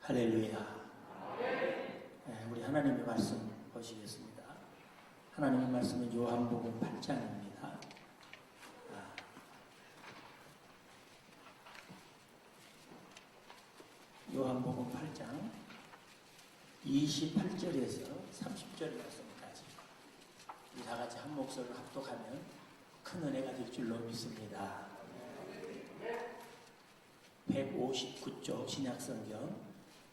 할렐루야. 우리 하나님의 말씀 보시겠습니다. 하나님의 말씀은 요한복음 8장입니다. 요한복음 8장 28절에서 30절 말씀까지 우리 다 같이 한 목소리를 합독하면 큰 은혜가 될 줄로 믿습니다. 159쪽 신약성경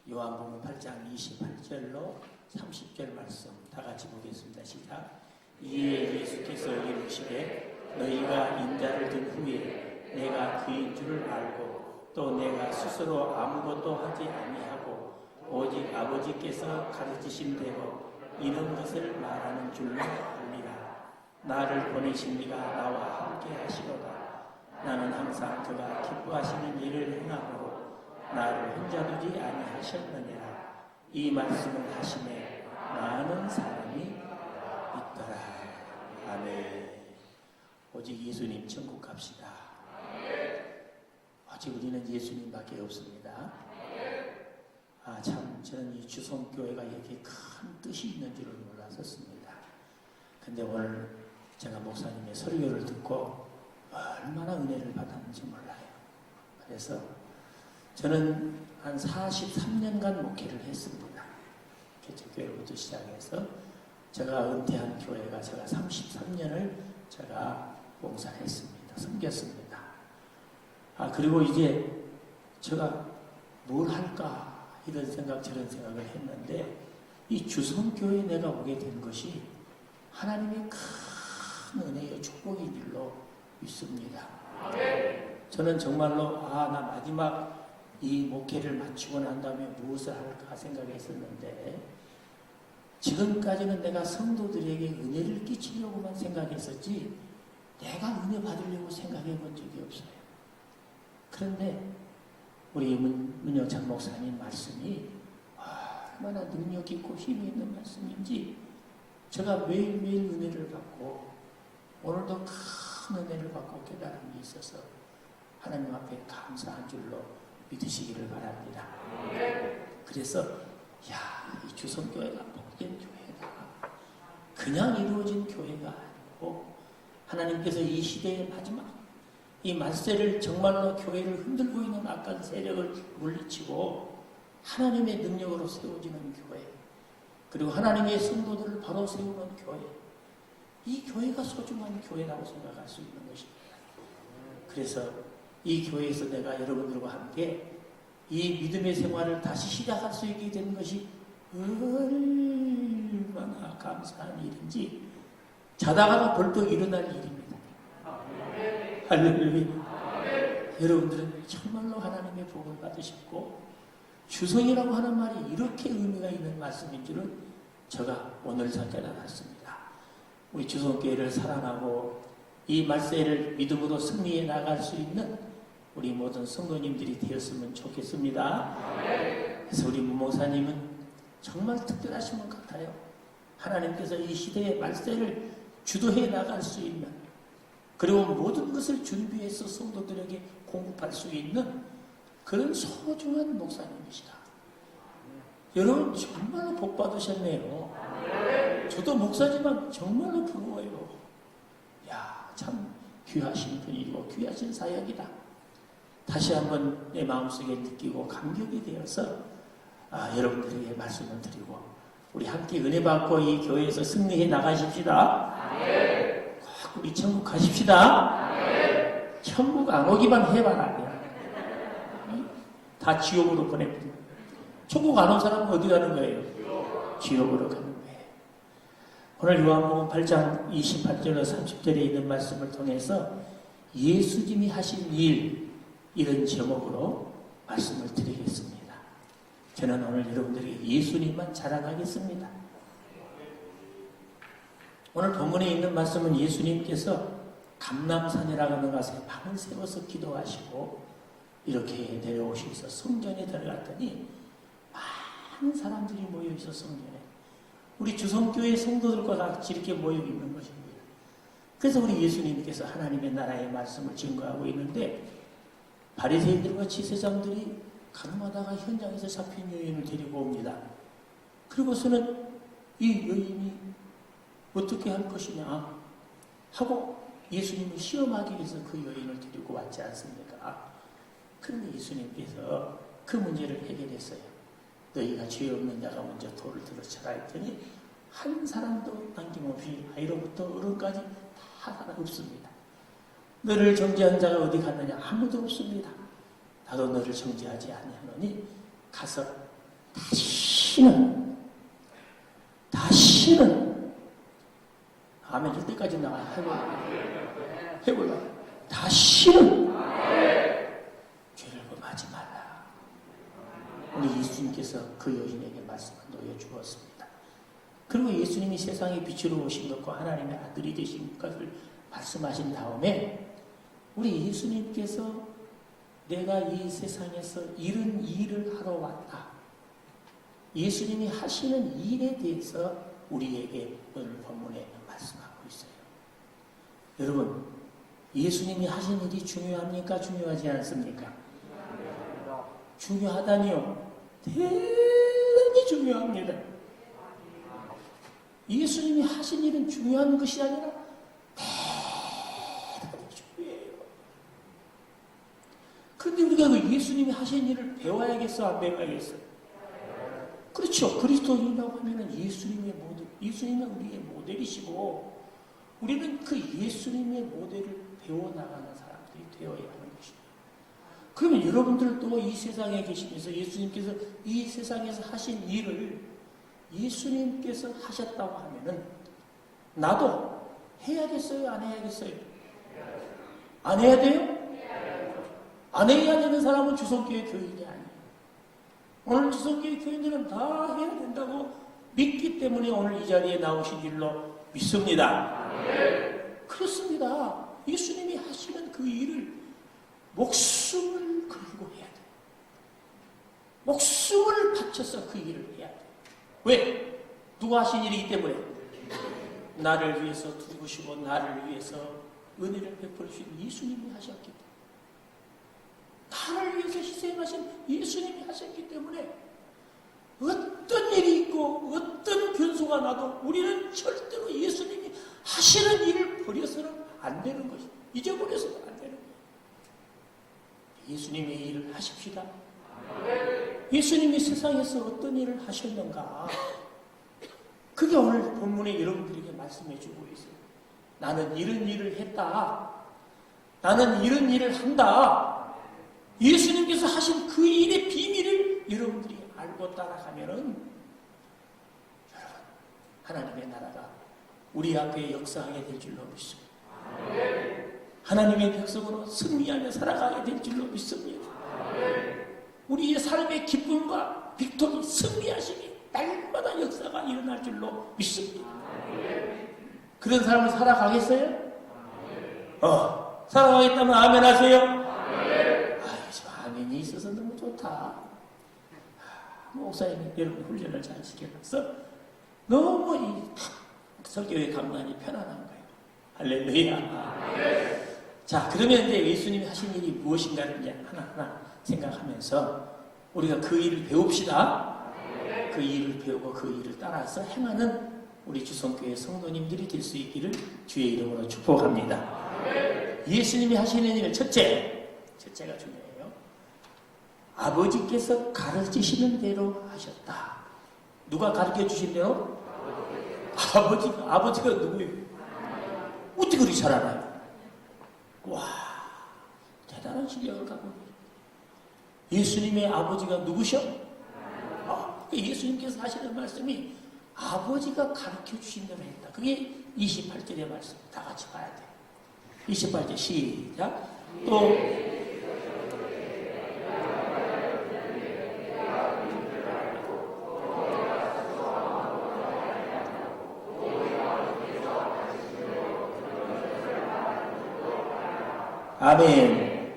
요한복음 8장 28절로 30절 말씀 다 같이 보겠습니다. 시작. 이에 예수께서 이르시되 너희가 인자를 든 후에 내가 그인 줄을 알고 또 내가 스스로 아무것도 하지 아니하고 오직 아버지께서 가르치신 대로 이런 것을 말하는 줄로 알리라. 나를 보내신 이가 나와 함께 하시로다. 나는 항상 그가 기뻐하시는 일을 행하므로 나를 혼자 두지 아니하셨느니라. 이 말씀을 하시매 많은 사람이 있더라. 아멘. 오직 예수님 천국 갑시다. 오직 우리는 예수님밖에 없습니다. 참 저는 이 주성교회가 이렇게 큰 뜻이 있는 줄을 몰랐었습니다. 근데 오늘 제가 목사님의 설교를 듣고 얼마나 은혜를 받았는지 몰라요. 그래서 저는 한 43년간 목회를 했습니다. 개척교회부터 시작해서 제가 은퇴한 교회가 제가 33년을 제가 봉사했습니다. 섬겼습니다. 그리고 이제 제가 뭘 할까 이런 생각 저런 생각을 했는데 이 주성교회에 내가 오게 된 것이 하나님의 큰 은혜의 축복인 줄로 믿습니다. 저는 정말로 나 마지막 이 목회를 마치고 난 다음에 무엇을 할까 생각했었는데 지금까지는 내가 성도들에게 은혜를 끼치려고만 생각했었지 내가 은혜 받으려고 생각해 본 적이 없어요. 그런데 우리 문영찬 목사님 말씀이 얼마나 능력 있고 힘이 있는 말씀인지 제가 매일매일 은혜를 받고 오늘도 큰 은혜를 받고 깨달음이 있어서 하나님 앞에 감사한 줄로 믿으시기를 바랍니다. 그래서 이 주성교회가 복된 교회다. 그냥 이루어진 교회가 아니고 하나님께서 이 시대의 마지막 이 말세를 정말로 교회를 흔들고 있는 악한 세력을 물리치고 하나님의 능력으로 세워지는 교회, 그리고 하나님의 성도들을 바로 세우는 교회, 이 교회가 소중한 교회라고 생각할 수 있는 것입니다. 그래서 이 교회에서 내가 여러분들과 함께 이 믿음의 생활을 다시 시작할 수 있게 된 것이 얼마나 감사한 일인지 자다가도 벌떡 일어날 일입니다. 할렐루야. 여러분들은 정말로 하나님의 복을 받으셨고 주성이라고 하는 말이 이렇게 의미가 있는 말씀인 줄은 제가 오늘서 깨달았습니다. 우리 주성교회를 사랑하고 이 말세를 믿음으로 승리해 나갈 수 있는 우리 모든 성도님들이 되었으면 좋겠습니다. 그래서 우리 문목사님은 정말 특별하신 것 같아요. 하나님께서 이 시대의 말세를 주도해 나갈 수 있는, 그리고 모든 것을 준비해서 성도들에게 공급할 수 있는 그런 소중한 목사님이시다. 여러분 정말로 복 받으셨네요. 저도 목사지만 정말로 부러워요. 참 귀하신 분이고 귀하신 사역이다. 다시 한번 내 마음속에 느끼고 감격이 되어서 여러분들에게 말씀을 드리고 우리 함께 은혜 받고 이 교회에서 승리해 나가십시다. 꼭 우리 천국 가십시다. 천국 안 오기만 해봐라. 다 지옥으로 보냅니다. 천국 안 온 사람은 어디 가는 거예요? 지옥으로 가는 거예요. 오늘 요한복음 8장 28절로 30절에 있는 말씀을 통해서 예수님이 하신 일, 이런 제목으로 말씀을 드리겠습니다. 저는 오늘 여러분들에게 예수님만 자랑하겠습니다. 오늘 본문에 있는 말씀은 예수님께서 감람산이라고 하는 곳에 밤을 새워서 기도하시고 이렇게 내려오셔서 성전에 들어갔더니 많은 사람들이 모여있어 성전에 우리 주성교회 성도들과 같이 이렇게 모여있는 것입니다. 그래서 우리 예수님께서 하나님의 나라의 말씀을 증거하고 있는데 바리새인들과 지세장들이 가늠하다가 현장에서 잡힌 여인을 데리고 옵니다. 그리고서는 이 여인이 어떻게 할 것이냐 하고 예수님을 시험하기 위해서 그 여인을 데리고 왔지 않습니까? 그런데 예수님께서 그 문제를 해결했어요. 너희가 죄 없는 자가 먼저 돌을 들어쳐라 했더니 한 사람도 남김없이 아이로부터 어른까지 다 없습니다. 너를 정죄한 자가 어디 갔느냐? 아무도 없습니다. 나도 너를 정죄하지 아니하노니 가서 다시는 아멘 할 때까지 나가 해볼라. 다시는 죄를 범하지 말라. 우리 예수님께서 그 여인에게 말씀을 놓여주었습니다. 그리고 예수님이 세상에 빛으로 오신 것과 하나님의 아들이 되신 것을 말씀하신 다음에 우리 예수님께서 내가 이 세상에서 이런 일을 하러 왔다. 예수님이 하시는 일에 대해서 우리에게 오늘 본문에 말씀하고 있어요. 여러분, 예수님이 하신 일이 중요합니까? 중요하지 않습니까? 중요하다니요. 대단히 중요합니다. 예수님이 하신 일은 중요한 것이 아니라 대단히 중요해요. 그런데 우리가 그 예수님이 하신 일을 배워야겠어? 안 배워야겠어? 그렇죠. 그리스도인이라고 하면 예수님이 우리의 모델이시고 우리는 그 예수님의 모델을 배워나가는 사람들이 되어야 하는 것입니다. 그러면 여러분들도 이 세상에 계시면서 예수님께서 이 세상에서 하신 일을 예수님께서 하셨다고 하면은 나도 해야겠어요? 안 해야겠어요? 안 해야 돼요? 안 해야 되는 사람은 주성교회 교인이 아니에요. 오늘 주성교회 교인들은 다 해야 된다고 믿기 때문에 오늘 이 자리에 나오신 줄로 믿습니다. 그렇습니다. 예수님이 하시는 그 일을 목숨을 걸고 해야 돼요. 목숨을 바쳐서 그 일을 해야 돼요. 왜? 누가 하신 일이기 때문에 나를 위해서 두시고 나를 위해서 은혜를 베풀 수 있는 예수님이 하셨기 때문에 나를 위해서 희생하신 예수님이 하셨기 때문에 어떤 일이 있고 어떤 변수가 나도 우리는 절대로 예수님이 하시는 일을 버려서는 안 되는 것이 잊어버려서는 안 되는 거예요. 예수님의 일을 하십시다. 예수님이 세상에서 어떤 일을 하셨는가? 그게 오늘 본문에 여러분들에게 말씀해 주고 있어요. 나는 이런 일을 했다. 나는 이런 일을 한다. 예수님께서 하신 그 일의 비밀을 여러분들이 알고 따라가면은 여러분 하나님의 나라가 우리 앞에 역사하게 될 줄로 믿습니다. 하나님의 백성으로 승리하며 살아가게 될 줄로 믿습니다. 우리의 삶의 기쁨과 빅토리 승리하심이 날마다 역사가 일어날 줄로 믿습니다. 그런 삶을 살아가겠어요? 살아가겠다면 아멘 하세요? 아멘이 있어서 너무 좋다. 목사님이 여러분 훈련을 잘 시켜서 너무 이 설교의 감당이 편안한 거예요. 할렐루야. 자, 그러면 이제 예수님이 하신 일이 무엇인가를 이제 하나하나 생각하면서 우리가 그 일을 배웁시다. 그 일을 배우고 그 일을 따라서 행하는 우리 주성교회 성도님들이 될 수 있기를 주의 이름으로 축복합니다. 예수님이 하시는 일은 첫째가 중요해요. 아버지께서 가르치시는 대로 하셨다. 누가 가르쳐 주신 대로? 아버지가 누구예요? 어떻게 그렇게 잘 알아요? 와, 대단한 실력을 갖고 계세요. 예수님의 아버지가 누구셔? 예수님께서 하시는 말씀이 아버지가 가르쳐 주신 대로 했다. 그게 28절의 말씀. 다 같이 봐야 돼요. 28절 시작. 또 아멘.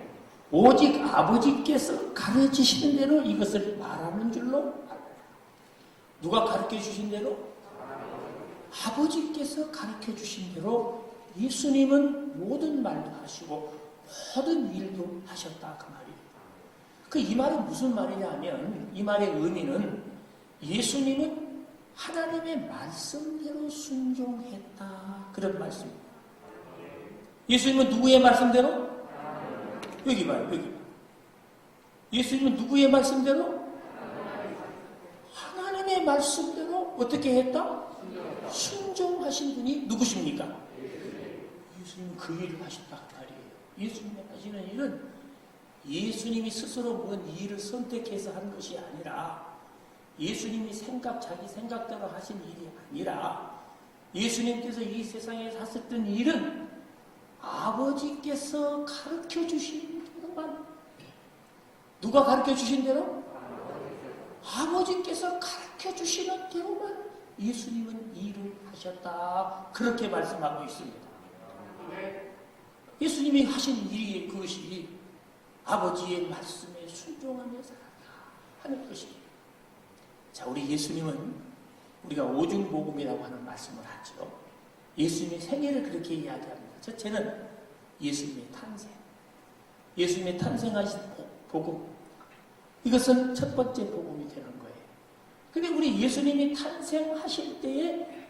오직 아버지께서 가르치시는 대로 이것을 말하는 줄로 알아요. 누가 가르쳐 주신 대로? 아버지께서 가르쳐 주신 대로 예수님은 모든 말도 하시고 모든 일도 하셨다 그 말이에요. 이 말은 무슨 말이냐면 이 말의 의미는 예수님은 하나님의 말씀대로 순종했다. 그런 말씀입니다. 예수님은 누구의 말씀대로? 여기 봐요. 여기. 예수님은 누구의 말씀대로? 하나님의 말씀대로 어떻게 했다? 순종하신 분이 누구십니까? 예수님은 그 일을 하셨다 그 말이에요. 예수님이 하시는 일은 예수님이 스스로 뭔 일을 선택해서 한 것이 아니라 예수님이 자기 생각대로 하신 일이 아니라 예수님께서 이 세상에 사셨던 일은 아버지께서 가르쳐 주신 대로만. 누가 가르쳐 주신 대로? 아버지께서 가르쳐 주시는 대로만 예수님은 일을 하셨다. 그렇게 말씀하고 있습니다. 예수님이 하신 일이 그것이 아버지의 말씀에 순종하며 살았다 하는 것입니다. 자, 우리 예수님은 우리가 오중복음이라고 하는 말씀을 하죠. 예수님의 생애를 그렇게 이야기합니다. 첫째는 예수님의 탄생. 예수님의 탄생하신 복음. 이것은 첫 번째 복음이 되는 거예요. 근데 우리 예수님이 탄생하실 때에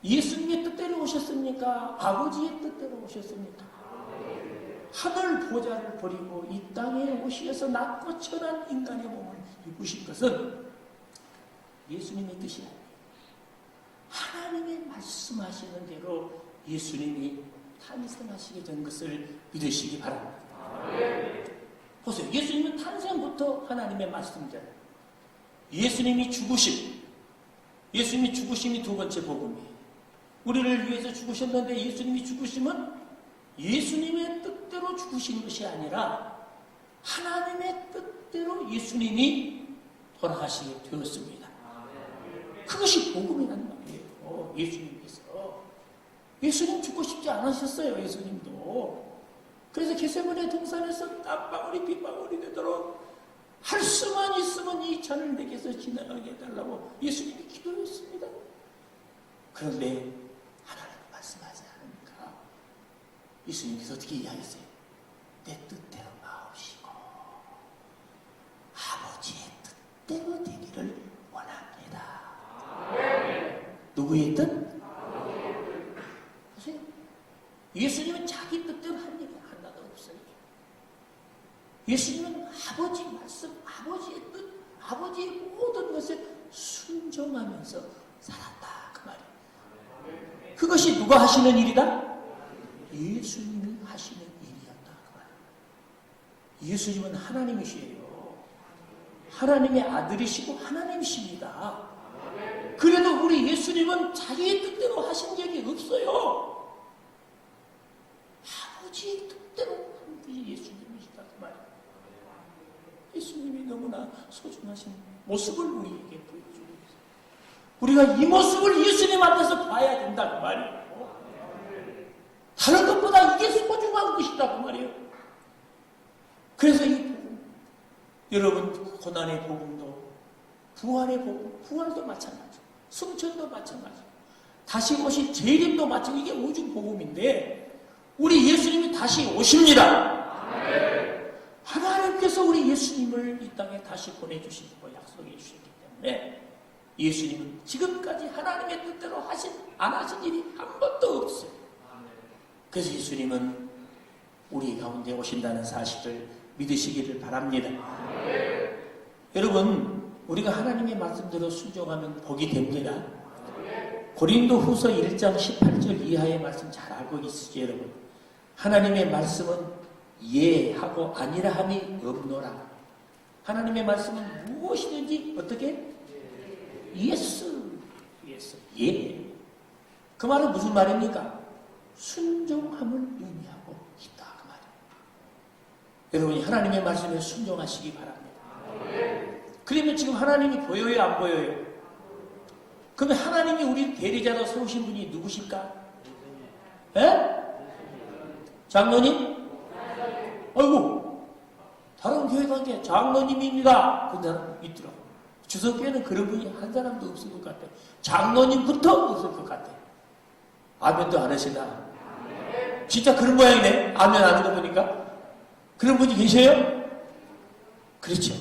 예수님의 뜻대로 오셨습니까? 아버지의 뜻대로 오셨습니까? 하늘 보좌를 버리고 이 땅에 오셔서 낮고 천한 인간의 몸을 입으신 것은 예수님의 뜻이 아니에요. 하나님의 말씀하시는 대로 예수님이 탄생하시게 된 것을 믿으시기 바랍니다. 보세요. 예수님은 탄생부터 하나님의 말씀대로. 예수님이 죽으심이 두 번째 복음이에요. 우리를 위해서 죽으셨는데 예수님이 죽으심은 예수님의 뜻대로 죽으신 것이 아니라 하나님의 뜻대로 예수님이 돌아가시게 되었습니다. 그것이 복음이라는 말이에요. 예수님 죽고 싶지 않으셨어요. 예수님도. 그래서 겟세마네 동산에서 땀방울이 빗방울이 되도록 할 수만 있으면 이 잔을 내게서 지나가게 해달라고 예수님이 기도했습니다. 그런데 하나님 말씀하지 않으니까 예수님께서 어떻게 이야기했어요? 내 뜻대로 나오시고 아버지의 뜻대로 되기를 원합니다. 누구의 뜻? 보세요. 예수님은 자기 뜻대로 한 일이 하나도 없어요. 예수님은 아버지 말씀, 아버지의 뜻, 아버지의 모든 것에 순종하면서 살았다. 그 말이에요. 그것이 누가 하시는 일이다? 예수님이 하시는 일이었다. 그 말이에요. 예수님은 하나님이시에요. 하나님의 아들이시고 하나님이십니다. 그래도 우리 예수님은 자기의 뜻대로 하신 적이 없어요. 아버지의 뜻대로 한 분이 예수님이시다. 그 말이에요. 예수님이 너무나 소중하신 모습을 우리에게 보여주고 있어요. 우리가 이 모습을 예수님 앞에서 봐야 된다. 그 말이에요. 다른 것보다 이게 소중한 것이다. 그 말이에요. 그래서 이 복음, 여러분 고난의 복음도 부활의 복음, 부활도 마찬가지, 승천도 마찬가지, 다시 오실 재림도 마찬가지. 이게 오중 복음인데 우리 예수님이 다시 오십니다. 하나님께서 우리 예수님을 이 땅에 다시 보내주시고 약속해 주셨기 때문에 예수님은 지금까지 하나님의 뜻대로 안 하신 일이 한 번도 없어요. 그래서 예수님은 우리 가운데 오신다는 사실을 믿으시기를 바랍니다. 여러분, 우리가 하나님의 말씀대로 순종하면 복이 됩니다. 고린도후서 1장 18절 이하의 말씀 잘 알고 있으시죠, 여러분? 하나님의 말씀은 예하고 아니라 함이 없노라. 하나님의 말씀은 무엇이든지 어떻게? 예스. 예. 그 말은 무슨 말입니까? 순종함을 의미하고 있다. 그 말이에요. 여러분이 하나님의 말씀에 순종하시기 바랍니다. 그러면 지금 하나님이 보여요, 안 보여요? 그러면 하나님이 우리 대리자로 세우신 분이 누구실까? 예? 장로님? 아이고, 다른 교회 관계 장로님입니다. 그 사람 있더라고. 주석교회는 그런 분이 한 사람도 없을 것 같아. 장로님부터 없을 것 같아. 아멘도 안 하시나? 진짜 그런 모양이네. 아멘 하는 거 보니까. 그런 분이 계셔요? 그렇죠?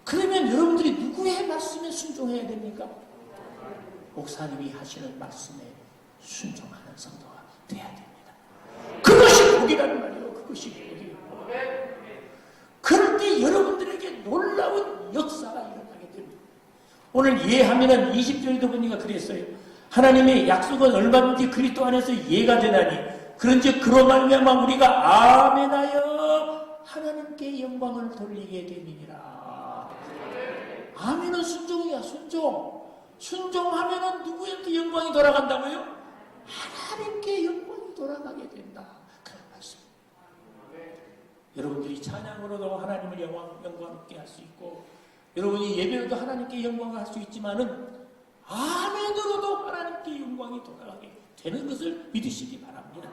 그러면 여러분들이 누구의 말씀에 순종해야 됩니까? 목사님이 하시는 말씀에 순종하는 성도가 돼야 됩니다. 그것이 복이라는 말이에요. 그것이 복이에요. 그럴 때 여러분들에게 놀라운 역사가 일어나게 됩니다. 오늘 이해하면은 20절에도 보니까 그랬어요. 하나님의 약속은 얼마든지 그리스도 안에서 이해가 되나니 그런즉 그로 말미암아 우리가 아멘하여 하나님께 영광을 돌리게 되니라. 아멘은 순종이야. 순종하면은 누구한테 영광이 돌아간다고요? 하나님께 영광이 돌아가게 된다. 그런 말씀. 여러분들이 찬양으로도 하나님을 영광롭게 할 수 있고, 여러분이 예배로도 하나님께 영광을 할 수 있지만은 아멘으로도 하나님께 영광이 돌아가게 되는 것을 믿으시기 바랍니다.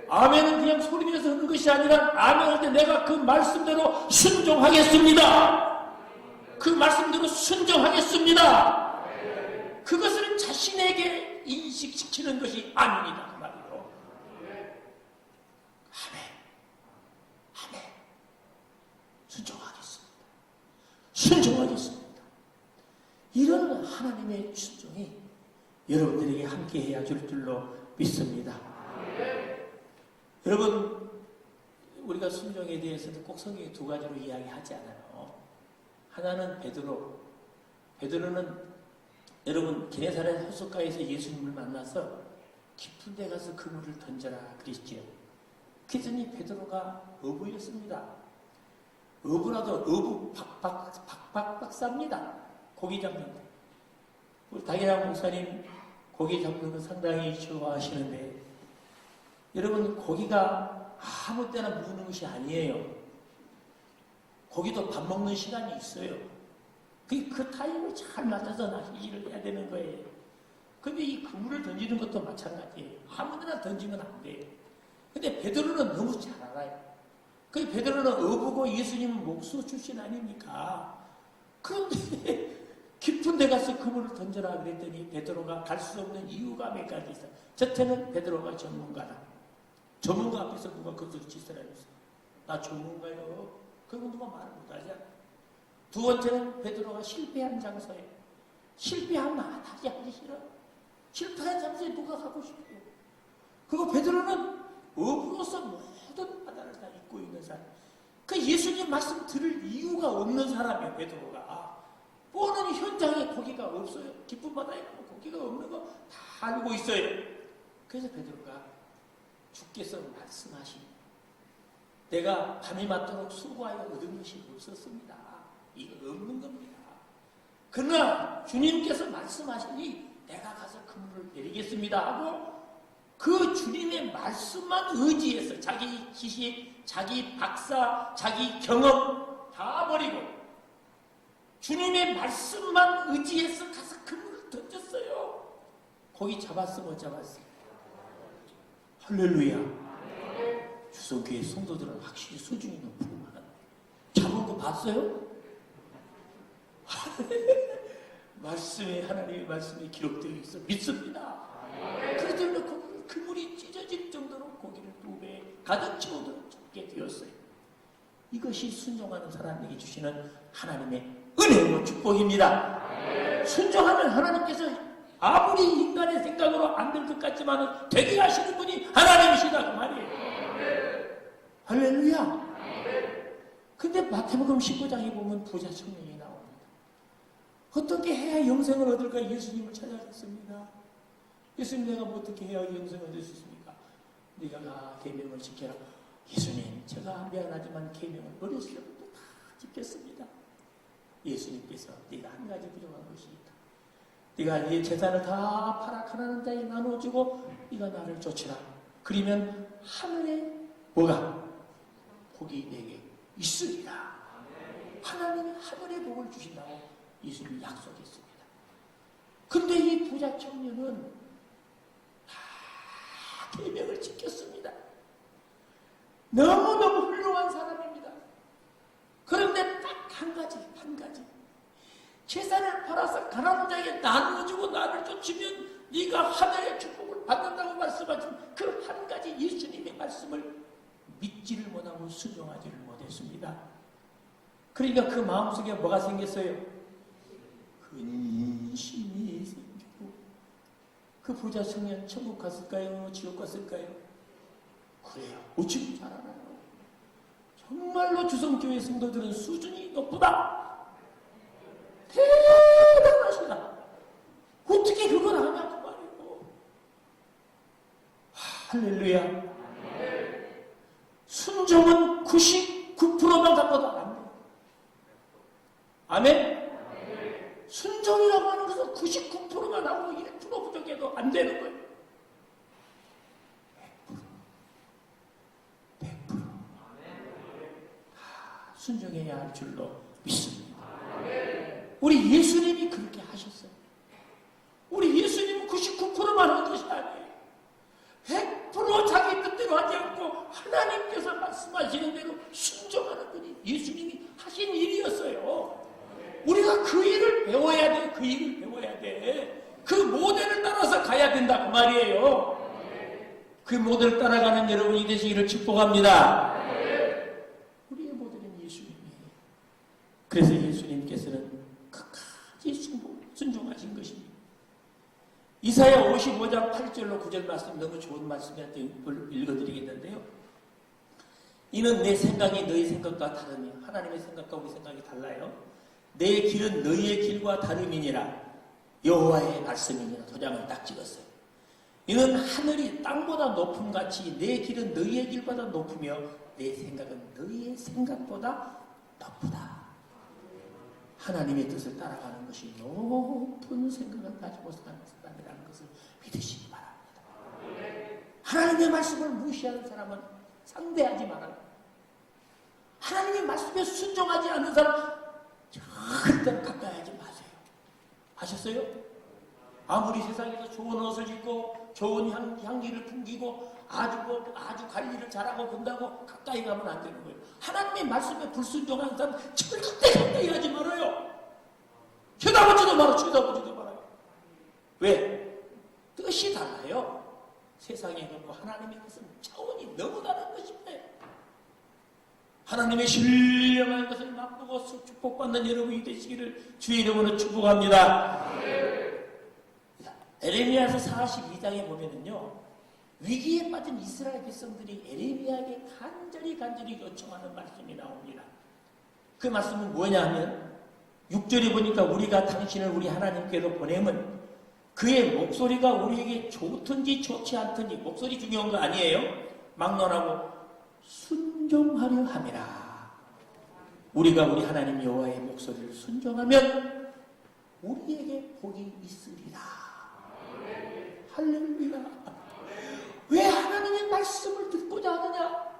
아멘은 그냥 소리 내서 하는 것이 아니라 아멘할 때 내가 그 말씀대로 순종하겠습니다. 그 말씀대로 순종하겠습니다. 그것을 자신에게 인식시키는 것이 아멘이다. 그 말이에요. 아멘. 순종하겠습니다. 이런 하나님의 순종이 여러분들에게 함께해야 줄 줄로 믿습니다. 여러분, 우리가 순종에 대해서도 꼭 성경에 두 가지로 이야기하지 않아요. 하나는 베드로는 여러분 게네사렛 호숫가에서 예수님을 만나서 깊은 데 가서 그물을 던져라 그랬지요. 그랬더니 베드로가 어부였습니다. 어부 박박 쌉니다. 고기 잡는 거. 우리 다기랑 목사님 고기 잡는 거 상당히 좋아하시는데, 여러분 고기가 아무 때나 무는 것이 아니에요. 고기도 밥 먹는 시간이 있어요. 그 타임을 잘 맞춰서 낚시질을 해야 되는 거예요. 근데 이 그물을 던지는 것도 마찬가지예요. 아무데나 던지면 안 돼요. 근데 베드로는 너무 잘 알아요. 그 베드로는 어부고 예수님은 목수 출신 아닙니까? 그런데 깊은 데 가서 그물을 던져라 그랬더니 베드로가 갈 수 없는 이유가 몇 가지 있어요. 첫째는 베드로가 전문가다. 전문가 앞에서 누가 그것을 짓으라 했어요. 나 전문가요. 그건 누가 말을 못하잖아. 두 번째는 베드로가 실패한 장소에, 실패하면 다시 하기 싫어. 실패한 장소에 누가 가고 싶어요. 그리고 베드로는 어부로서 모든 바다를 다 잇고 있는 사람. 그 예수님 말씀 들을 이유가 없는 사람이에요. 베드로가 뻔히 현장에 고기가 없어요. 깊은 바다에 가면 고기가 없는 거 다 알고 있어요. 그래서 베드로가 주께서 말씀하신 내가 밤이 맞도록 수고하여 얻은 것이 없었습니다. 이거 없는 겁니다. 그러나 주님께서 말씀하시니 내가 가서 그물을 내리겠습니다 하고 그 주님의 말씀만 의지해서 자기 지식, 자기 박사, 자기 경험 다 버리고 주님의 말씀만 의지해서 가서 그물을 던졌어요. 고기 잡았어 못 잡았어요? 할렐루야. 주소교회 성도들은 확실히 수준이 높구나. 잡은 거 봤어요? 말씀에 하나님의 말씀이 기록되어 있어 믿습니다. 그래도 그물이 찢어질 정도로 고기를 2배 가득 채우도록 잡게 되었어요. 이것이 순종하는 사람에게 주시는 하나님의 은혜와 축복입니다. 순종하면 하나님께서 아무리 인간의 생각으로 안 될 것 같지만 되게 하시는 분이 하나님이시다 그 말이에요. 할렐루야. 근데 마태복음 19장에 보면 부자 청년이 나옵니다. 어떻게 해야 영생을 얻을까 예수님을 찾아갔습니다. 예수님 내가 뭐 어떻게 해야 영생을 얻을 수 있습니까? 네가 계명을 지켜라. 예수님 제가 미안하지만 계명을 어렸을 때부터 다 지켰습니다. 예수님께서 네가 한 가지 부족한 것이 있다. 네가 네 재산을 다 팔아 가난한 자에게 나눠주고 네가 나를 쫓으라. 그러면 하늘에 뭐가? 복이 내게 있으리라. 하나님이 하늘의 복을 주신다고 예수님이 약속했습니다. 근데 이 부자 청년은 다 계명을 지켰습니다. 너무너무 훌륭한 사람입니다. 그런데 딱 한 가지 재산을 팔아서 가난한 자에게 나누어주고 나를 쫓으면 네가 하늘의 축복을 받는다고 말씀하신 그 한 가지 예수님의 말씀을 믿지를 못하고 순종하지를 못했습니다. 그러니까 그 마음속에 뭐가 생겼어요? 근심이 생기고. 그 부자 청년 천국 갔을까요? 지옥 갔을까요? 그래요. 어찌 잘 알아요. 정말로 주성교회 성도들은 수준이 높다. 대단하시다. 어떻게 그걸 하냐 그 말이에요. 할렐루야. 순종은 99%만 갖고도 안 돼요. 아멘? 순종이라고 하는 것은 99%만 하고 1% 부족해도 안 되는 거예요. 100%. 순종해야 할 줄로 믿습니다. 우리 예수님이 그렇게 하셨어요. 우리 예수님은 99%만 하는 것이 아니에요. 100% 자기 뜻대로 하지 않고 하나님께서 말씀하시는 대로 순종하는 분이 예수님이 하신 일이었어요. 우리가 그 일을 배워야 돼. 그 일을 배워야 돼. 그 모델을 따라서 가야 된다 그 말이에요. 그 모델을 따라가는 여러분이 되시기를 축복합니다. 우리의 모델은 예수님이에요. 그래서 예수님께서는 끝까지 순종하신 것입니다. 이사야 55장 8절로 9절 말씀 너무 좋은 말씀이한테 읽어드리겠는데요. 이는 내 생각이 너희 생각과 다르며 하나님의 생각과 우리 생각이 달라요. 내 길은 너희의 길과 다름이니라. 여호와의 말씀이니라. 도장을 딱 찍었어요. 이는 하늘이 땅보다 높음 같이 내 길은 너희의 길보다 높으며 내 생각은 너희의 생각보다 높으다. 하나님의 뜻을 따라가는 것이 높은 생각을 가지고 사는 사람이라는 것을 믿으시기 바랍니다. 하나님의 말씀을 무시하는 사람은 상대하지 말아요. 하나님의 말씀에 순종하지 않는 사람 절대로 가까이 하지 마세요. 아셨어요? 아무리 세상에서 좋은 옷을 입고 좋은 향기를 풍기고 아주 관리를 잘하고 본다고 가까이 가면 안 되는 거예요. 하나님의 말씀에 불순종하는 사람 절대 가까이 하지 말아요. 쳐다보지도 말아요. 왜? 뜻이 달라요. 세상의 것과 하나님의 것은 차원이 너무 다른 것입니다. 하나님의 신령한 것을 맛보고 축복받는 여러분이 되시기를 주의 이름으로 축복합니다. 에레미야서 42장에 보면은요, 위기에 빠진 이스라엘 백성들이 에레미야에게 간절히 요청하는 말씀이 나옵니다. 그 말씀은 뭐냐 하면 6절에 보니까 우리가 당신을 우리 하나님께로 보내면 그의 목소리가 우리에게 좋든지 좋지 않든지 목소리 중요한 거 아니에요. 막론하고 순종하려 함이라. 우리가 우리 하나님 여호와의 목소리를 순종하면 우리에게 복이 있으리라. 할렐루야. 왜 하나님의 말씀을 듣고자 하느냐?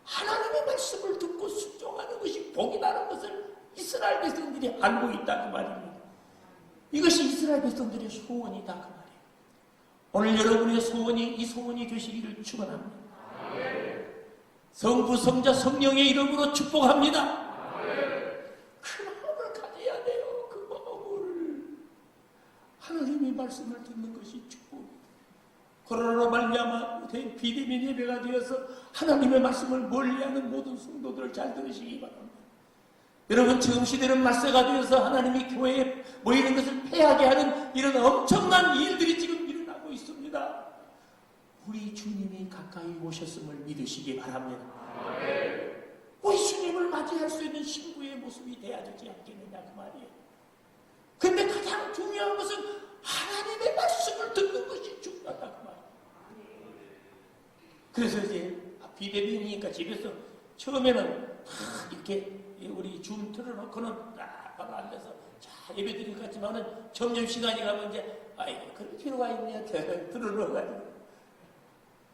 하나님의 말씀을 듣고 순종하는 것이 복이라는 것을 이스라엘 백성들이 알고 있다 그 말입니다. 이것이 이스라엘 백성들의 소원이다 그 말이에요. 오늘 여러분의 소원이 이 소원이 되시기를 축원합니다. 성부 성자 성령의 이름으로 축복합니다. 그 마음을 가져야 돼요. 그 마음을. 하나님의 말씀을 듣는 것이 축복입니다. 코로나로 말미암아 비대면 예배가 되어서 하나님의 말씀을 멀리하는 모든 성도들을 잘 들으시기 바랍니다. 여러분 지금 시대는 말세가 되어서 하나님이 교회에 모이는 것을 폐하게 하는 이런 엄청난 일들이 지금 일어나고 있습니다. 우리 주님이 가까이 오셨음을 믿으시기 바랍니다. 우리 주님을 맞이할 수 있는 신부의 모습이 돼야 되지 않겠느냐 그 말이에요. 그런데 가장 중요한 것은 하나님의 말씀을 듣는 것이 중요하다 그 말이에요. 그래서 이제 비대면이니까 집에서 처음에는 이렇게 우리 줌 틀어놓고는 딱 바로 앉아서 자 예배 드릴 것 같지만은 점점 시간이 가면 이제 아이고 그럴 필요가 있냐 들어놓아가지고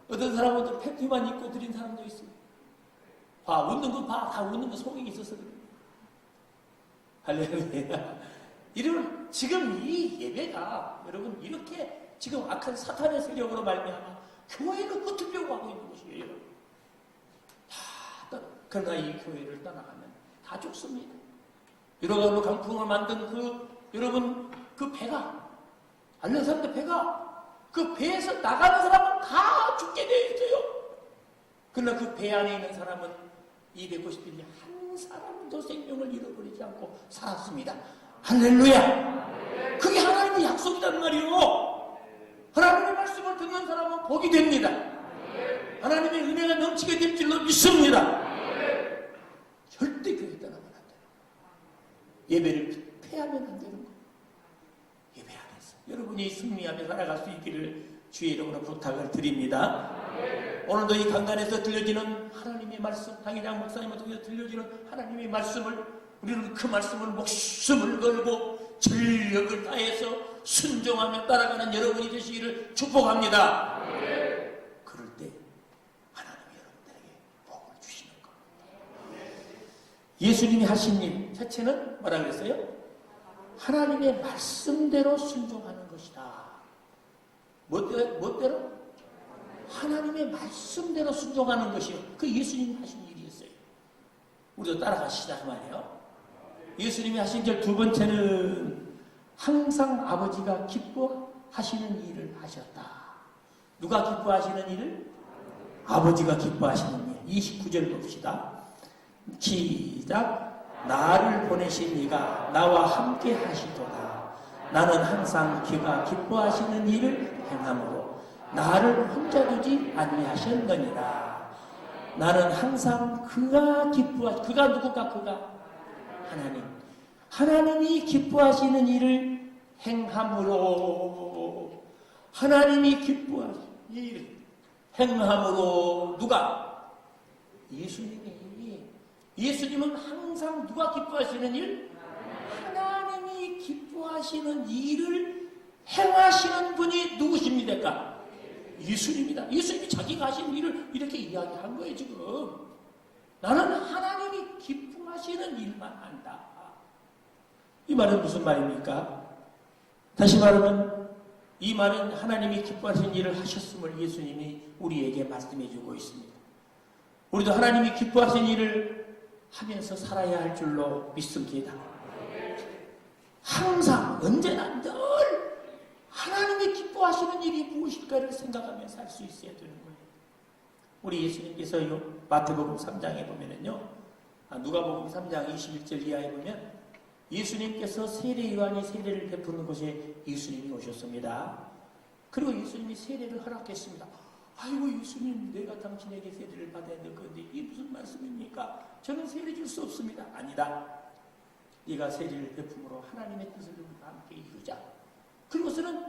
어떤 사람은 또 팬티만 입고 드린 사람도 있어요. 봐 웃는 거 봐 다 웃는 거 속에 있어서 그래요. 할렐루야. 이러면 지금 이 예배가 여러분 이렇게 지금 악한 사탄의 세력으로 말미암아 교회를 흩으려고 하고 있는 것이에요. 여러분. 그러나 이 교회를 떠나가면 다 죽습니다. 유로가로 강풍을 만든 여러분 그 배가 알렉산더 배가 그 배에서 나가는 사람은 다 죽게 되어 있어요. 그러나 그 배 안에 있는 사람은 290일이 한 한 사람도 생명을 잃어버리지 않고 살았습니다. 할렐루야! 그게 하나님의 약속이란 말이요. 하나님의 말씀을 듣는 사람은 복이 됩니다. 하나님의 은혜가 넘치게 될 줄로 믿습니다. 절대 교회 떠나면 안 돼요. 예배를 폐하면 안 되는 거예요. 예배 안에서 여러분이 승리하며 살아갈 수 있기를 주의 이름으로 부탁을 드립니다. 오늘도 이 강단에서 들려지는 하나님의 말씀, 당회장 목사님을 통해서 들려지는 하나님의 말씀을, 우리는 그 말씀을 목숨을 걸고 전력을 다해서 순종하며 따라가는 여러분이 되시기를 축복합니다. 그럴 때 하나님이 여러분들에게 복을 주시는 겁니다. 예수님이 하신 일, 첫째는 뭐라 그랬어요? 하나님의 말씀대로 순종하는 것이다. 뭐대로? 하나님의 말씀대로 순종하는 것이요. 그 예수님이 하신 일이었어요. 우리도 따라가시자 말이에요. 예수님이 하신 일 두 번째는 항상 아버지가 기뻐하시는 일을 하셨다. 누가 기뻐하시는 일을? 아버지가 기뻐하시는 일. 29절 봅시다. 시작. 나를 보내신 이가 나와 함께 하시도다. 나는 항상 그가 기뻐하시는 일을 행함으로 나를 혼자 두지 아니하셨느니라. 나는 항상 그가 그가 누구가? 그가 하나님. 하나님이 기뻐하시는 일을 행함으로, 하나님이 기뻐하시는 일을 행함으로, 누가? 예수님은 항상 누가 기뻐하시는 일? 하나님이 기뻐하시는 일을 행하시는 분이 누구십니까? 예수님이다. 예수님이 자기가 하신 일을 이렇게 이야기한 거예요, 지금. 나는 하나님이 기뻐하시는 일만 한다. 이 말은 무슨 말입니까? 다시 말하면 이 말은 하나님이 기뻐하시는 일을 하셨음을 예수님이 우리에게 말씀해 주고 있습니다. 우리도 하나님이 기뻐하시는 일을 하면서 살아야 할 줄로 믿습니다. 항상 언제나 늘 하나님이 기뻐하시는 일이 무엇일까를 생각하며 살 수 있어야 되는 거예요. 우리 예수님께서요, 마태복음 3장에 보면은요, 누가복음 3장 21절 이하에 보면 예수님께서 세례 요한이 세례를 베푸는 곳에 예수님이 오셨습니다. 그리고 예수님이 세례를 허락했습니다. 아이고 예수님, 내가 당신에게 세례를 받아야 될 건데 이게 무슨 말씀입니까? 저는 세례 줄 수 없습니다. 아니다. 네가 세례를 베품으로 하나님의 뜻을 함께 이루자. 그리고서는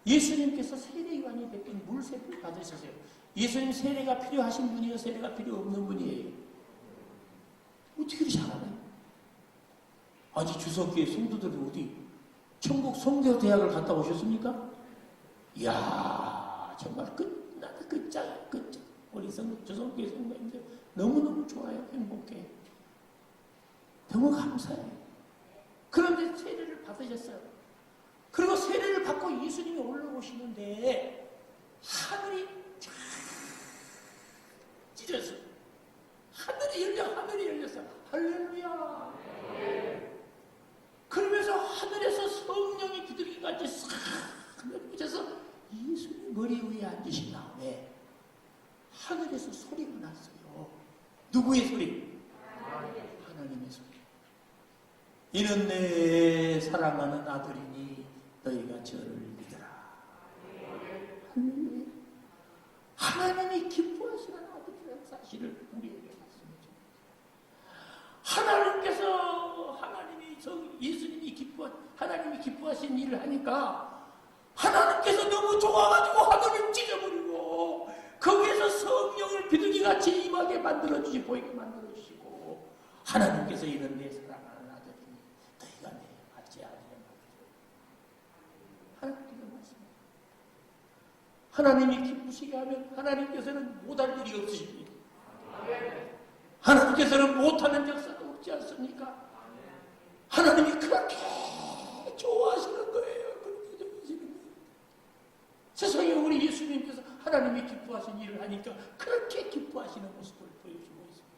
예수님께서 세례 요한이 베푼 물세례를 받으셨어요. 예수님 세례가 필요하신 분이에요? 세례가 필요 없는 분이에요? 어떻게 그렇게 잘하나요? 아니 주석교회 성도들이 어디 천국 성교대학을 갔다 오셨습니까? 이야 정말 끝나다 끝장. 우리 주석교회 성도님들 너무너무 좋아요. 행복해. 너무 감사해요. 그런데 세례를 받으셨어요. 그리고 세례를 받고 예수님이 올라오시는데 하늘이 쫙 찢어졌어요. 하늘이 열렸어요. 할렐루야. 그러면서 하늘에서 성령이 비둘기같이 싹 내려오셔서 예수님 머리 위에 앉으신 다음에 하늘에서 소리가 났어요. 누구의 소리? 하나님의 소리. 이는 내 사랑하는 아들이니 너희가 저를 믿으라. 할렐루야. 하나님이 기뻐하시는 아들이라는 사실을 우리에게 말씀해 줍니다. 하나님이 기뻐하신 일을 하니까 하나님께서 너무 좋아가지고 하늘을 찢어버리고 거기에서 성령을 비둘기같이 임하게 만들어주시고 보이게 만들어주시고 하나님께서 이런 내 사랑하는 아들이니 너희가 내 받지 아니하면 하나님께서 말씀합니다. 하나님이 기쁘시게 하면 하나님께서는 못할 일이 없으십니다. 하나님께서는 못하는 역사도 없지 않습니까? 하나님이 그렇게 좋아하시는 거예요. 그렇게 좋아하시는 거예요. 세상에 우리 예수님께서 하나님이 기뻐하신 일을 하니까 그렇게 기뻐하시는 모습을 보여주고 있습니다.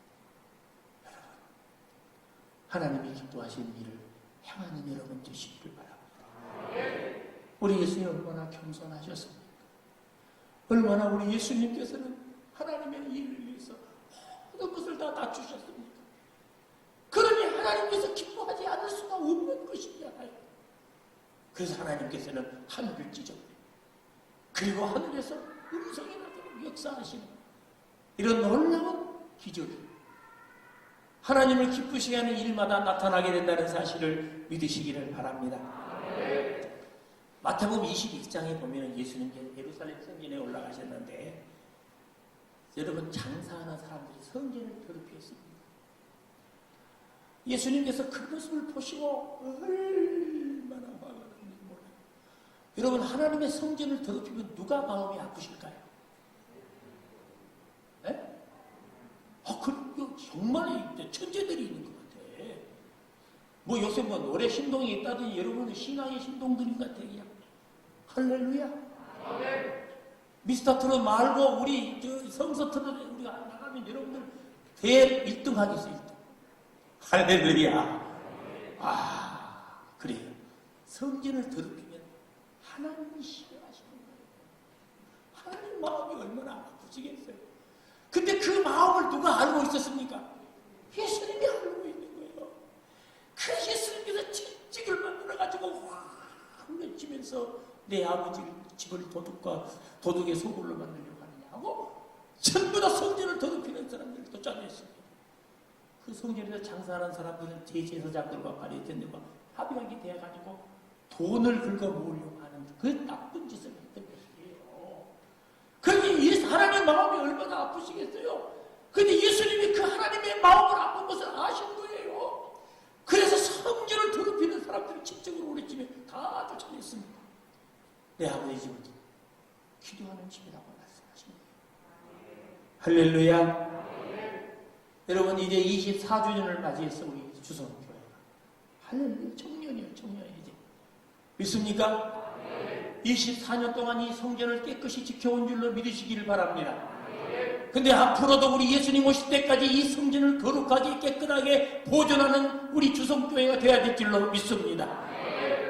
여러분, 하나님이 기뻐하시는 일을 행하는 여러분 되시기를 바랍니다. 우리 예수님 얼마나 겸손하셨습니까? 얼마나 우리 예수님께서는 하나님의 일을 위해서 모든 것을 다 낮추셨습니까? 하나님께서 기뻐하지 않을 수가 없는 것이잖아요. 그래서 하나님께서는 하늘을 찢어버려요. 그리고 하늘에서 음성이 나도록 역사하시는 이런 놀라운 기적이 하나님을 기쁘시게 하는 일마다 나타나게 된다는 사실을 믿으시기를 바랍니다. 마태복음 22장에 보면 예수님께서 예루살렘 성전에 올라가셨는데 여러분 장사하는 사람들이 성전을 더럽혔습니다. 예수님께서 그 모습을 보시고 얼마나 화가 났는지 몰라요. 여러분 하나님의 성전을 더럽히면 누가 마음이 아프실까요? 네? 그리고 정말 천재들이 있는 것 같아. 뭐 요새 뭐 노래 신동이 있다더니 여러분은 신앙의 신동들인 것 같아. 그냥. 할렐루야. 미스터 트롯 말고 우리 성서 트롯에 우리가 나가면 여러분들 대 1등 하겠어요. 1등. 할렐루야. 그래요. 성전을 더럽히면 하나님이 싫어하시는 거예요. 하나님 마음이 얼마나 아프시겠어요. 근데 그 마음을 누가 알고 있었습니까? 예수님이 알고 있는 거예요. 그 예수님께서 채찍을 만들어가지고 확 외치면서 내 아버지 집을 도둑의 소굴로 만들려고 하느냐고 전부 다 성전을 더럽히는 사람들을 쫓아냈습니다. 그 성전에서 장사하는 사람들은 제제사장들과 바리새인들과 합의하게 되어가지고 돈을 긁어 모으려고 하는 그 나쁜 짓을 했던 것이에요. 그런데 하나님의 마음이 얼마나 아프시겠어요? 그런데 예수님이 그 하나님의 마음을 아픈 것을 아신 거예요. 그래서 성전을 더럽히는 사람들을 직접으로 오랫집에 다 쫓아냈습니다. 내 아버지 집은 기도하는 집이라고 말씀하십니다. 할렐루야. 여러분 이제 24주년을 맞이해서 우리 주성교회가 할렐루야. 청년이에요. 청년 이제 믿습니까? 24년 동안 이 성전을 깨끗이 지켜온 줄로 믿으시기를 바랍니다. 근데 앞으로도 우리 예수님 오실 때까지 이 성전을 거룩하게 깨끗하게 보존하는 우리 주성교회가 되어야 될 줄로 믿습니다.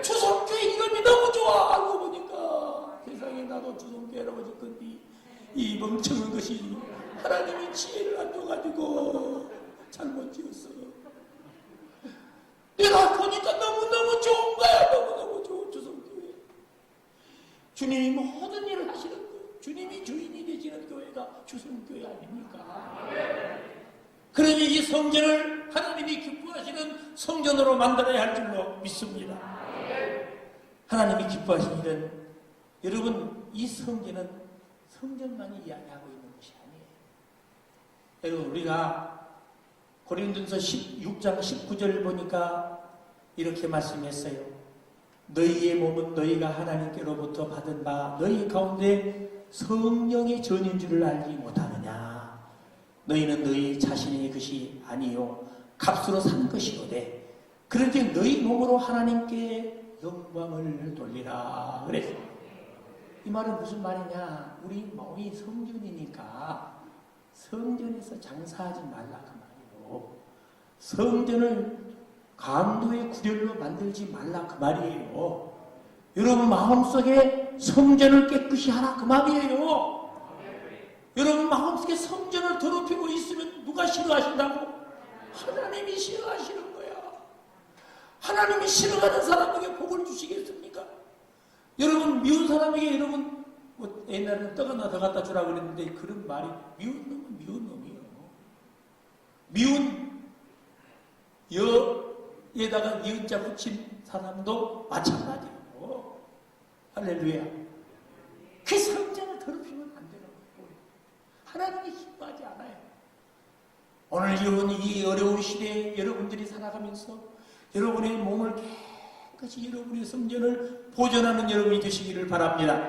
주성교회 이름이 너무 좋아. 알고 보니까 세상에 나도 주성교회라고 짓건디 이 멍청한 것이 하나님이 지혜를 안 줘가지고 잘못 지었어. 내가 보니까 너무너무 좋은 거야. 너무너무 좋은 주성교회. 주님이 모든 일을 하시는 거예요. 주님이 주인이 되시는 교회가 주성교회 아닙니까? 그러니 이 성전을 하나님이 기뻐하시는 성전으로 만들어야 할 줄로 믿습니다. 하나님이 기뻐하시는 일은 여러분 이 성전은 성전만이 이야기하고 있는 것이 아니에요. 여러분 우리가 고린도전서 16장 19절 보니까 이렇게 말씀했어요. 너희의 몸은 너희가 하나님께로부터 받은 바 너희 가운데 성령의 전인 줄을 알지 못하느냐. 너희는 너희 자신의 것이 아니요 값으로 산 것이로되 그런데 너희 몸으로 하나님께 영광을 돌리라 그랬어요. 이 말은 무슨 말이냐. 우리 몸이 성전이니까 성전에서 장사하지 말라 그 말이에요. 성전을 강도의 구렬로 만들지 말라 그 말이에요. 여러분 마음속에 성전을 깨끗이 하라 그 말이에요. 여러분 마음속에 성전을 더럽히고 있으면 누가 싫어하신다고? 하나님이 싫어하시는 거야. 하나님이 싫어하는 사람에게 복을 주시겠습니까? 여러분 미운 사람에게 여러분 뭐 옛날에는 떡 하나 더 갖다 주라 그랬는데 그런 말이 미운 놈은 미운 놈이에요. 미운 여에다가 니은자 붙인 사람도 마찬가지예요. 할렐루야. 그 성전을 더럽히면 안 되는 거예요. 하나님이 기뻐하지 않아요. 오늘 여러분 이 어려운 시대에 여러분들이 살아가면서 여러분의 몸을 깨끗이 여러분의 성전을 보존하는 여러분이 되시기를 바랍니다.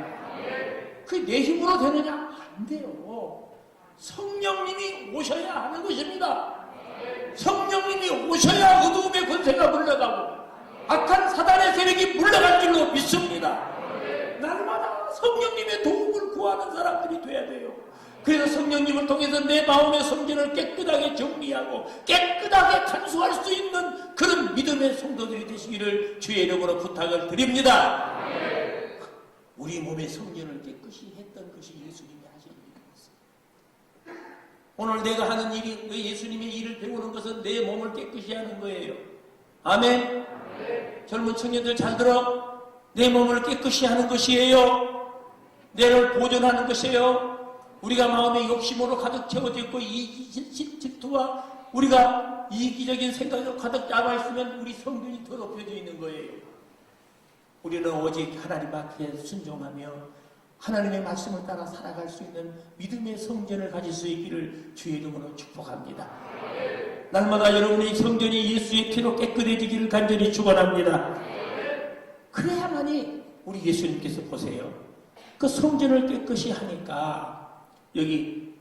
그게 내 힘으로 되느냐? 안 돼요. 성령님이 오셔야 하는 것입니다. 성령님이 오셔야 어두움의 권세가 물러가고 악한 사단의 세력이 물러갈 줄로 믿습니다. 날마다 성령님의 도움을 구하는 사람들이 돼야 돼요. 그래서 성령님을 통해서 내 마음의 성전을 깨끗하게 정리하고 깨끗하게 간수할 수 있는 그런 믿음의 성도들이 되시기를 주의 이름으로 부탁을 드립니다. 우리 몸의 성전을 깨끗이 했던 것이 예수님이 하신 일이었어요. 오늘 내가 하는 일이 예수님의 일을 배우는 것은 내 몸을 깨끗이 하는 거예요. 아멘. 젊은 청년들 잘 들어. 내 몸을 깨끗이 하는 것이에요. 내를 보존하는 것이에요. 우리가 마음의 욕심으로 가득 채워져 있고 이기적인 질투와 우리가 이기적인 생각으로 가득 잡아 있으면 우리 성전이 더럽혀져 있는 거예요. 우리는 오직 하나님 앞에 순종하며 하나님의 말씀을 따라 살아갈 수 있는 믿음의 성전을 가질 수 있기를 주의 이름으로 축복합니다. 날마다 여러분의 성전이 예수의 피로 깨끗해지기를 간절히 축원합니다. 그래야만이 우리 예수님께서 보세요. 그 성전을 깨끗이 하니까 여기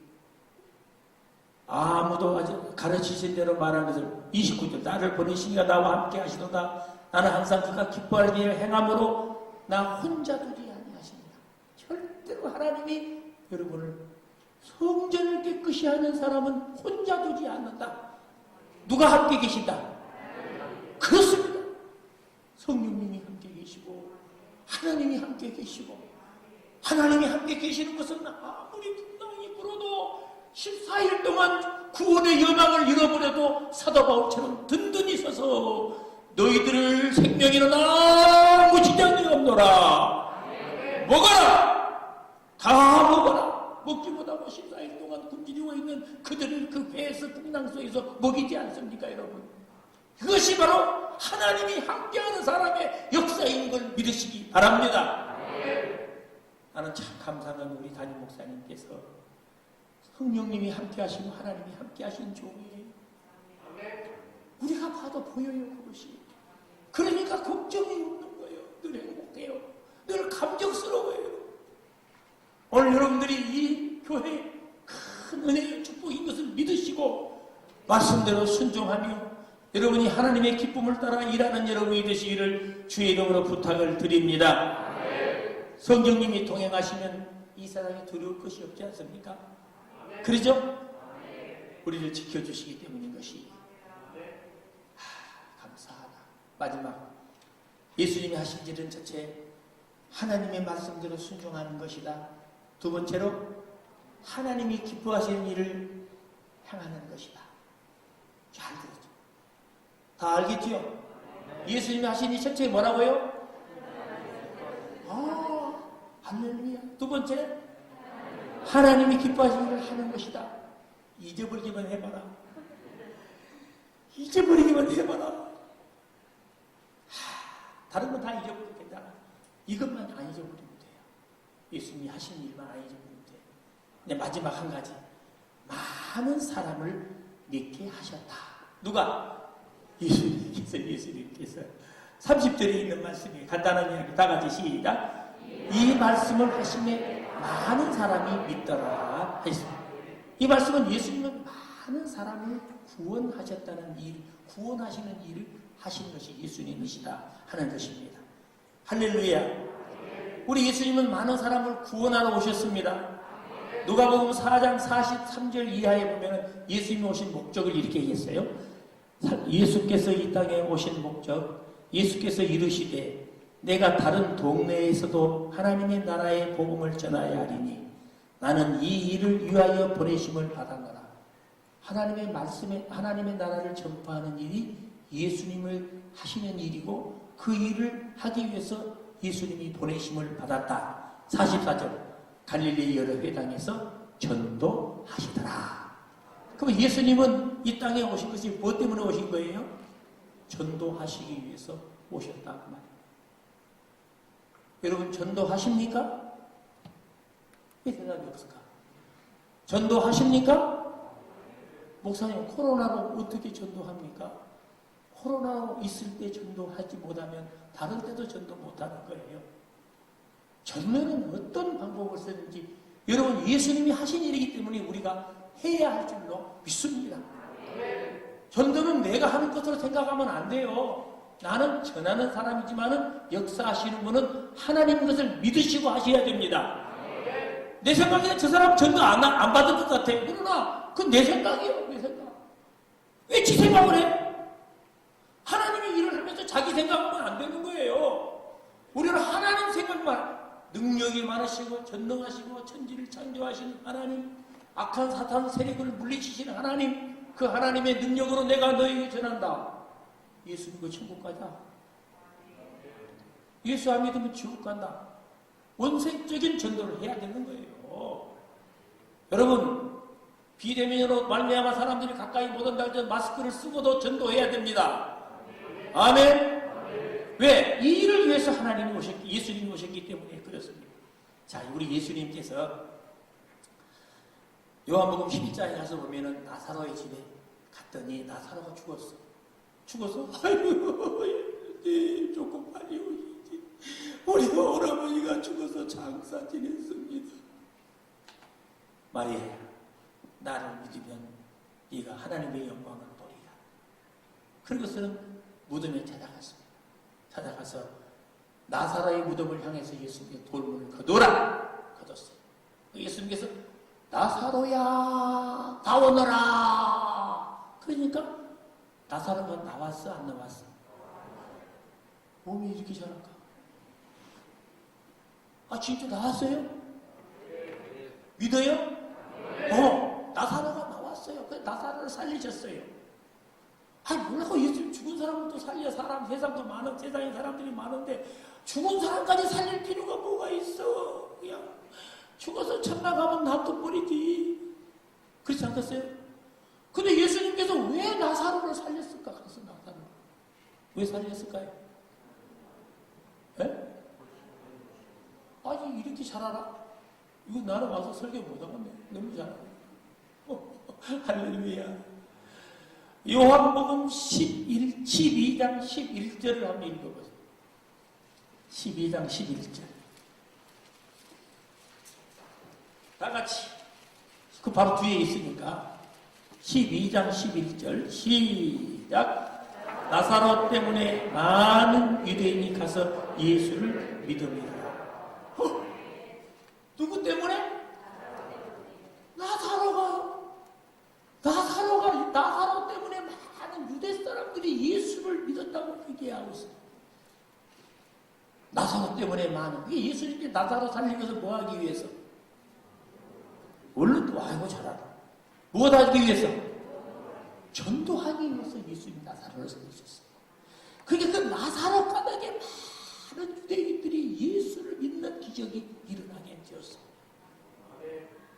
아무도 아직 가르치신 대로 말하는 것을 29절 나를 보내시니가 나와 함께 하시도다. 나는 항상 그가 기뻐할 일을 행함으로 나 혼자 두지 아니하십니다. 절대로 하나님이 여러분을 성전을 깨끗이 하는 사람은 혼자 두지 않는다. 누가 함께 계신다? 그렇습니다. 성령님이 함께 계시고 하나님이 함께 계시고 하나님이 함께 계시는 것은 아무리 풍랑이 불어도 14일 동안 구원의 여망을 잃어버려도 사도 바울처럼 든든히 서서 너희들을 생명에는 아무 지장이 없노라. 먹어라. 다 먹어라. 먹기보다 14일 동안 굶주리고 있는 그들을 그 배에서 풍랑 속에서 먹이지 않습니까 여러분? 그것이 바로 하나님이 함께하는 사람의 역사인 걸 믿으시기 바랍니다. 나는 참 감사한 우리 담임 목사님께서 성령님이 함께하시고 하나님이 함께하시는 종이에요. 우리가 봐도 보여요 그것이. 그러니까 걱정이 없는 거예요. 늘 행복해요. 늘 감격스러워요. 오늘 여러분들이 이 교회의 큰 은혜의 축복인 것을 믿으시고 말씀대로 순종하며 여러분이 하나님의 기쁨을 따라 일하는 여러분이 되시기를 주의 이름으로 부탁을 드립니다. 성령님이 동행하시면 이 세상에 두려울 것이 없지 않습니까? 그러죠? 우리를 지켜주시기 때문인 것이 감사하다. 마지막 예수님이 하신 일은 첫째 하나님의 말씀대로 순종하는 것이다. 두 번째로 하나님이 기뻐하시는 일을 행하는 것이다. 잘 들었죠? 다 알겠지요? 예수님이 하신 일 첫째 뭐라고요? 할렐루야. 두 번째 하나님이 기뻐하시는 일을 하는 것이다. 잊어버리기만 해봐라. 잊어버리기만 해봐라. 다른 건 다 잊어버리면 괜찮아. 이것만 안 잊어버리면 돼요. 예수님이 하신 일만 안 잊어버리면 돼요. 근데 마지막 한 가지. 많은 사람을 믿게 하셨다. 누가? 예수님께서 30절에 있는 말씀이 간단한 이야기 다 같이 시작. 이 말씀을 하심에 많은 사람이 믿더라 했습니다. 이 말씀은 예수님은 많은 사람을 구원하셨다는 일, 구원하시는 일을 하신 것이 예수님이시다 하는 것입니다. 할렐루야. 우리 예수님은 많은 사람을 구원하러 오셨습니다. 누가복음 4장 43절 이하에 보면 예수님이 오신 목적을 이렇게 얘기했어요. 예수께서 이 땅에 오신 목적, 예수께서 이르시되 내가 다른 동네에서도 하나님의 나라의 복음을 전하여야 하리니 나는 이 일을 위하여 보내심을 받았노라. 하나님의 말씀에 하나님의 나라를 전파하는 일이 예수님을 하시는 일이고 그 일을 하기 위해서 예수님이 보내심을 받았다. 44절 갈릴리 여러 회당에서 전도하시더라. 그럼 예수님은 이 땅에 오신 것이 무엇 때문에 오신 거예요? 전도하시기 위해서 오셨다 그 말이에요. 여러분 전도하십니까? 왜 대답이 없을까? 전도하십니까? 목사님 코로나로 어떻게 전도합니까? 코로나 있을 때 전도하지 못하면 다른 때도 전도 못하는 거예요. 전도는 어떤 방법을 쓰는지 여러분 예수님이 하신 일이기 때문에 우리가 해야 할 줄로 믿습니다. 전도는 내가 하는 것으로 생각하면 안 돼요. 나는 전하는 사람이지만은 역사하시는 분은 하나님 것을 믿으시고 하셔야 됩니다. 내 생각에는 저 사람 전도 안 받을 것 같아. 그러나 그건 내 생각이에요. 내 생각. 왜 지 생각을 해? 하나님이 일을 하면서 자기 생각하면 안 되는 거예요. 우리는 하나님 생각만 능력이 많으시고 전능하시고 천지를 창조하시는 하나님 악한 사탄 세력을 물리치시는 하나님, 그 하나님의 능력으로 내가 너에게 전한다. 예수 믿고 천국 가자. 예수 안 믿으면 지옥 간다. 원색적인 전도를 해야 되는 거예요. 여러분, 비대면으로 말미암아 사람들이 가까이 못 온다고 해서 마스크를 쓰고도 전도해야 됩니다. 아멘. 왜? 이 일을 위해서 하나님이 오셨기, 예수님이 오셨기 때문에 그렇습니다. 자, 우리 예수님께서 요한복음 12장에 가서 보면은 나사로의 집에 갔더니 나사로가 죽었어. 죽어서 아이고 조금 빨리 오시지. 우리 오라버니가 죽어서 장사 지냈습니다. 마리아, 나를 믿으면 네가 하나님의 영광을 보리라. 그것은 무덤에 찾아갔습니다. 찾아가서 나사로의 무덤을 향해서 예수님께 돌문을 거둬라. 거뒀어요. 예수님께서 나사로야 나오너라. 그러니까 나사로가 나왔어 안 나왔어? 몸이 이렇게 잘할까? 아 진짜 나왔어요? 믿어요? 나사로가 나왔어요. 그래서 나사로를 살리셨어요. 아니 몰라고 예수님 죽은 사람을 또 살려. 사람 세상도 많은 세상에 사람들이 많은데 죽은 사람까지 살릴 필요가 뭐가 있어? 그냥 죽어서 천당 가면 놔둬버리지. 그렇지 않겠어요? 근데 예수님께서 왜 나사로를 살렸을까? 그래서 나사로 왜 살렸을까요? 에? 아니 이렇게 잘 알아? 이거 나는 와서 설교 못하겠네. 너무 잘 알아. 할렐루야. 요한복음 12장 11절을 한번 읽어보세요. 12장 11절. 다 같이. 그 바로 뒤에 있으니까. 12장 11절. 시작. 나사로 때문에 많은 유대인이 가서 예수를 믿음이라. 누구 때문에? 나사로 때문에 많은 유대 사람들이 예수를 믿었다고 얘기하고 있어요. 나사로 때문에 많은. 이게 예수님께 나사로 살린 것을 뭐 하기 위해서? 얼른 또 아이고 잘 알아. 무엇 하기 위해서? 전도하기 위해서 예수님이 나사로를 살리셨어요. 그러니까 그 나사로 까닭에 많은 유대인들이 예수를 믿는 기적이 일어나게 되었어요.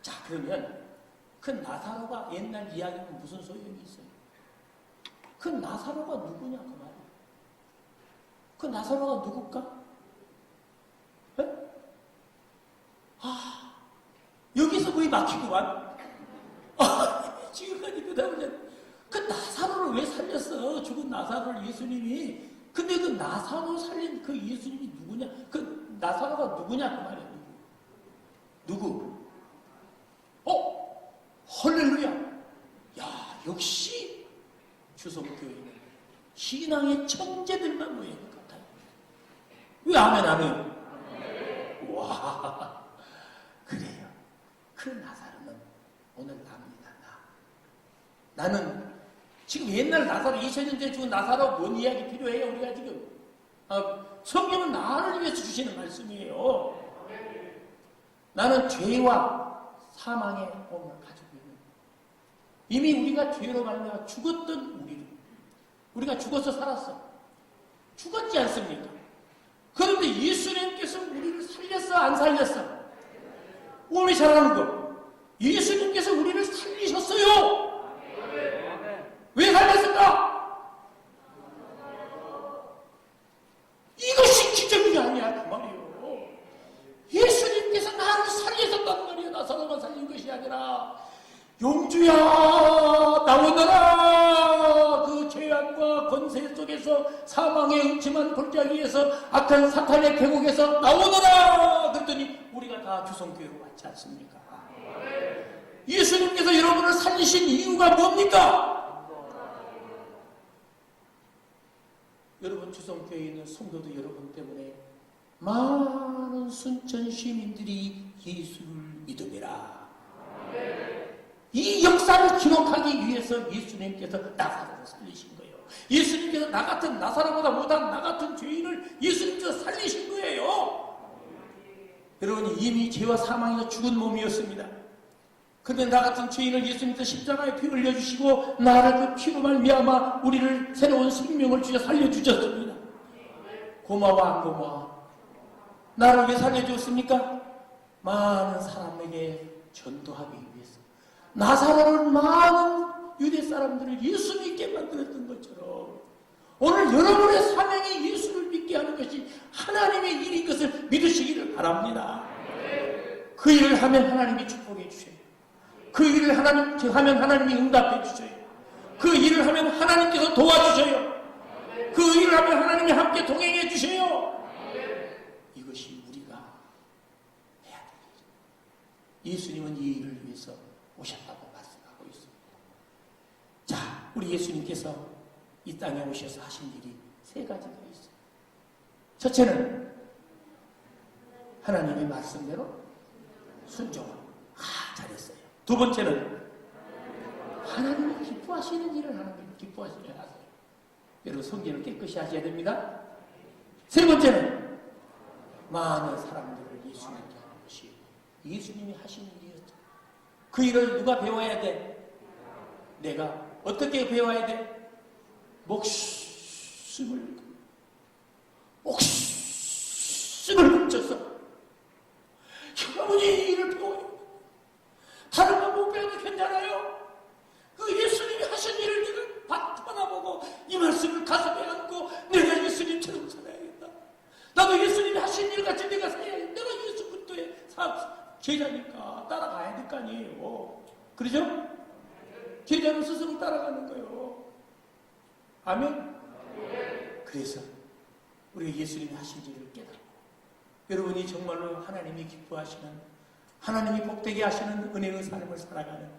자, 그러면 그 나사로가 옛날 이야기는 무슨 소용이 있어요? 그 나사로가 누구냐 그 말이에요. 그 나사로가 누굴까? 네? 여기서 거의 막히구만. 지금까지 그 나사로를 왜 살렸어? 죽은 나사로를 예수님이. 근데 그 나사로 살린 그 예수님이 누구냐? 그 나사로가 누구냐 그 말이에요. 누구? 할렐루야. 야, 역시 주성교회는 신앙의 천재들만 모이는 것 같아요. 왜 아멘 안 해요? 와, 그래요. 그 나사로는 오늘 납니다. 나는 지금 옛날 나사로 2000년 전에 죽은 나사로 뭔 이야기 필요해요? 우리가 지금 성경은 나를 위해서 주시는 말씀이에요. 나는 죄와 사망의 몸을 가지고 있는, 이미 우리가 죄로 말미암아 죽었던 우리가 죽어서 살았어. 죽었지 않습니까? 그런데 예수님께서 우리를 살렸어 안 살렸어? 오늘 잘하는 거, 예수님께서 우리를 살리셨어요. 왜 살렸을까? 이것이 기적이 아니야 그 말이에요. 예수님께서 나를 살리셨단 말이에요. 나사로만 살린 것이 아니라 용주야 나오너라. 그 죄악과 권세 속에서 사망의 음침한 골짜기에서 악한 사탄의 계곡에서 나오너라. 그랬더니 우리가 다 주성교회로 왔지 않습니까? 예수님께서 여러분을 살리신 이유가 뭡니까? 여러분 주성교회에 있는 성도도 여러분 때문에 많은 순천 시민들이 예수를 믿음이라. 이 역사를 기록하기 위해서 예수님께서 나사로를 살리신 거예요. 예수님께서 나 같은 나사로보다 못한 나 같은 죄인을 예수님께서 살리신 거예요. 여러분이 이미 죄와 사망에서 죽은 몸이었습니다. 그런데 나 같은 죄인을 예수님께서 십자가에 피 흘려주시고 나를 그 피로 말미암아 우리를 새로운 생명을 주셔 살려주셨습니다. 고마워 안 고마워? 나를 왜 살려주었습니까? 많은 사람에게 전도하기 위해서. 나사로를 많은 유대 사람들을 예수 믿게 만들었던 것처럼 오늘 여러분의 사명이 예수를 믿게 하는 것이 하나님의 일인 것을 믿으시기를 바랍니다. 그 일을 하면 하나님이 축복해 주셔요. 그 일을 하면 하나님이 응답해 주셔요. 그 일을 하면 하나님께서 도와주셔요. 그 일을 하면 하나님이 함께 동행해 주셔요. 이것이 우리가 해야 될 일입니다. 예수님은 이 일을 위해서 오셨다고 말씀하고 있습니다. 자, 우리 예수님께서 이 땅에 오셔서 하신 일이 세 가지가 있어요. 첫째는 하나님의 말씀대로 순종을 잘했어요. 두 번째는 하나님이 기뻐하시는 일을 하나님 기뻐하시게 하세요. 여러분 성경을 깨끗이 하셔야 됩니다. 세 번째는 많은 사람들을 예수님께 하는 것이 예수님이 하신 일이었죠. 그 일을 누가 배워야 돼? 내가 어떻게 배워야 돼? 목숨을 바쳐서 여러분이 이 일을 배워요. 다른 거 못 배워도 괜찮아요. 그 예수님이 하신 일을 내가 바라보고 이 말씀을 가슴에 안고 내가 예수님처럼 살아야겠다. 나도 예수님이 하신 일 같이 내가 살아야겠다. 내가 예수 그리스도의 제자니까 따라가야 될 거 아니에요. 그러죠? 제자는 스스로 따라가는 거예요. 아멘? 그래서 우리가 예수님이 하신 일을 깨닫고 여러분이 정말로 하나님이 기뻐하시는 하나님이 복되게 하시는 은혜의 삶을 살아가는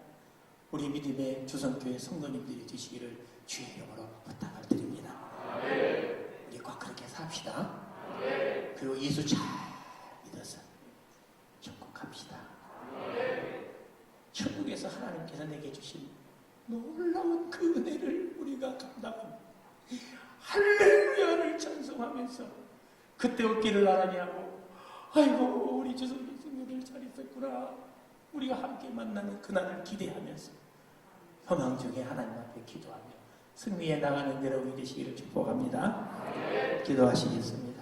우리 믿음의 주선교회 성도님들이 되시기를 주의 이름으로 부탁을 드립니다. 우리 꼭 그렇게 삽시다. 그리고 예수 잘 믿어서 천국 갑시다. 천국에서 하나님께서 내게 주신 놀라운 그 은혜를 우리가 감당합니다. 할렐루야를 찬송하면서 그때 어깨를 나란히 하고 아이고 우리 주선 교수님들 잘 있었구나. 우리가 함께 만나는 그날을 기대하면서 소망 중에 하나님 앞에 기도하며 승리해 나가는 여러분이 되시기를 축복합니다. 기도하시겠습니다.